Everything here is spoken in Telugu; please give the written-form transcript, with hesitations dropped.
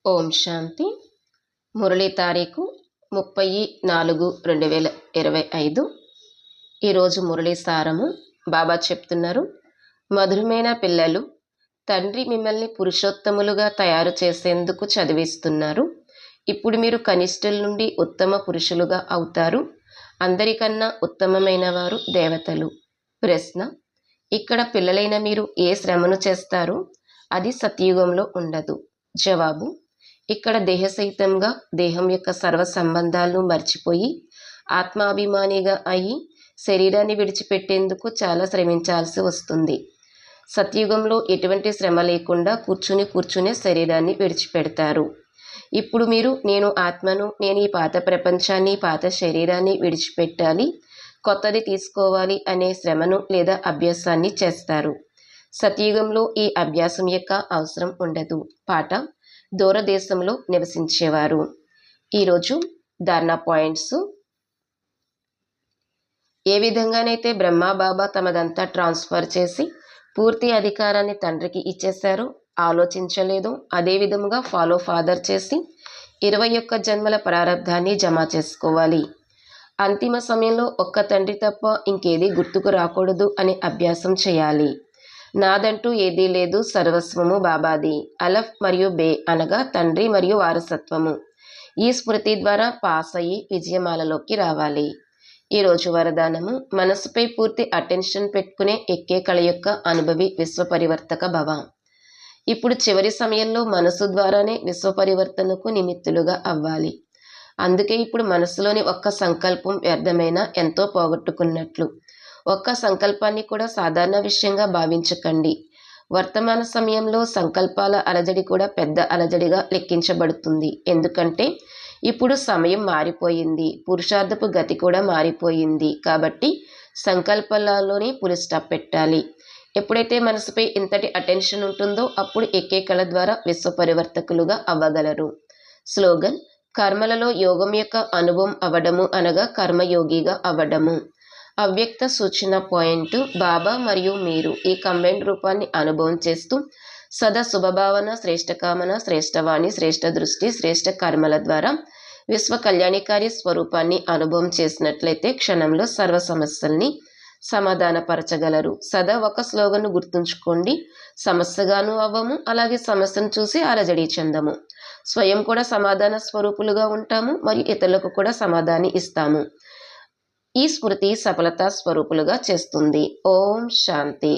ఓం శాంతి. మురళి తారీఖు 30/4/2025. ఈరోజు మురళి సారము. బాబా చెప్తున్నారు, మధురమైన పిల్లలు, తండ్రి మిమ్మల్ని పురుషోత్తములుగా తయారు చేసేందుకు చదివిస్తున్నారు. ఇప్పుడు మీరు కనిష్ఠుల నుండి ఉత్తమ పురుషులుగా అవుతారు. అందరికన్నా ఉత్తమమైన వారు దేవతలు. ప్రశ్న: ఇక్కడ పిల్లలైన మీరు ఏ శ్రమను చేస్తారు? అది సత్యుగంలో ఉండదు. జవాబు: ఇక్కడ దేహసహితంగా దేహం యొక్క సర్వ సంబంధాలను మర్చిపోయి ఆత్మాభిమానిగా అయి శరీరాన్ని విడిచిపెట్టేందుకు చాలా శ్రమించాల్సి వస్తుంది. సత్యుగంలో ఎటువంటి శ్రమ లేకుండా కూర్చునే శరీరాన్ని విడిచిపెడతారు. ఇప్పుడు మీరు నేను ఆత్మను, నేను ఈ పాత ప్రపంచాన్ని, పాత శరీరాన్ని విడిచిపెట్టాలి, కొత్తది తీసుకోవాలి అనే శ్రమను లేదా అభ్యాసాన్ని చేస్తారు. సత్యుగంలో ఈ అభ్యాసం యొక్క అవసరం ఉండదు. పాట: దూరదేశంలో నివసించేవారు. ఈరోజు ధారణ పాయింట్స్. ఏ విధంగానైతే బ్రహ్మా బాబా తమదంతా ట్రాన్స్ఫర్ చేసి పూర్తి అధికారాన్ని తండ్రికి ఇచ్చేశారో, ఆలోచించలేదు, అదే విధముగా ఫాలో ఫాదర్ చేసి 21 జన్మల ప్రారంధాన్ని జమ చేసుకోవాలి. అంతిమ సమయంలో ఒక్క తండ్రి తప్ప ఇంకేది గుర్తుకు రాకూడదు అనే అభ్యాసం చేయాలి. నాదంటూ ఏదీ లేదు, సర్వస్వము బాబాది. అలఫ్ మరియు బే అనగా తండ్రి మరియు వారసత్వము. ఈ స్మృతి ద్వారా పాస్ అయ్యి విజయమాలలోకి రావాలి. ఈరోజు వరదానము: మనసుపై పూర్తి అటెన్షన్ పెట్టుకునే ఎక్కే కళ యొక్క అనుభవి విశ్వపరివర్తక భవ. ఇప్పుడు చివరి సమయంలో మనసు ద్వారానే విశ్వపరివర్తనకు నిమిత్తులుగా అవ్వాలి. అందుకే ఇప్పుడు మనసులోని ఒక్క సంకల్పం వ్యర్థమైన ఎంతో పోగొట్టుకున్నట్లు. ఒక్క సంకల్పాన్ని కూడా సాధారణ విషయంగా భావించకండి. వర్తమాన సమయంలో సంకల్పాల అలజడి కూడా పెద్ద అలజడిగా లెక్కించబడుతుంది. ఎందుకంటే ఇప్పుడు సమయం మారిపోయింది, పురుషార్థపు గతి కూడా మారిపోయింది. కాబట్టి సంకల్పాలలోనే పులి స్టాప్ పెట్టాలి. ఎప్పుడైతే మనసుపై ఇంతటి అటెన్షన్ ఉంటుందో అప్పుడు ఎక్కే కళ ద్వారా విశ్వపరివర్తకులుగా అవ్వగలరు. స్లోగన్: కర్మలలో యోగం యొక్క అనుభవం అవ్వడము అనగా కర్మయోగిగా అవ్వడము. అవ్యక్త సూచన పాయింట్: బాబా మరియు మీరు ఈ కంబైన్డ్ రూపాన్ని అనుభవం చేస్తూ సదా శుభభావన, శ్రేష్ఠ కామన, శ్రేష్ఠవాణి, శ్రేష్ఠ దృష్టి, శ్రేష్ఠ కర్మల ద్వారా విశ్వ కళ్యాణికారి స్వరూపాన్ని అనుభవం చేసినట్లయితే క్షణంలో సర్వ సమస్యల్ని సమాధానపరచగలరు. సదా ఒక స్లోగన్ను గుర్తుంచుకోండి: సమస్యగాను అవ్వము, అలాగే సమస్యను చూసి అలజడి చెందము. స్వయం కూడా సమాధాన స్వరూపులుగా ఉంటాము మరియు ఇతరులకు కూడా సమాధానం ఇస్తాము. ఈ స్మృతి సఫలతా స్వరూపులుగా చేస్తుంది. ఓం శాంతి.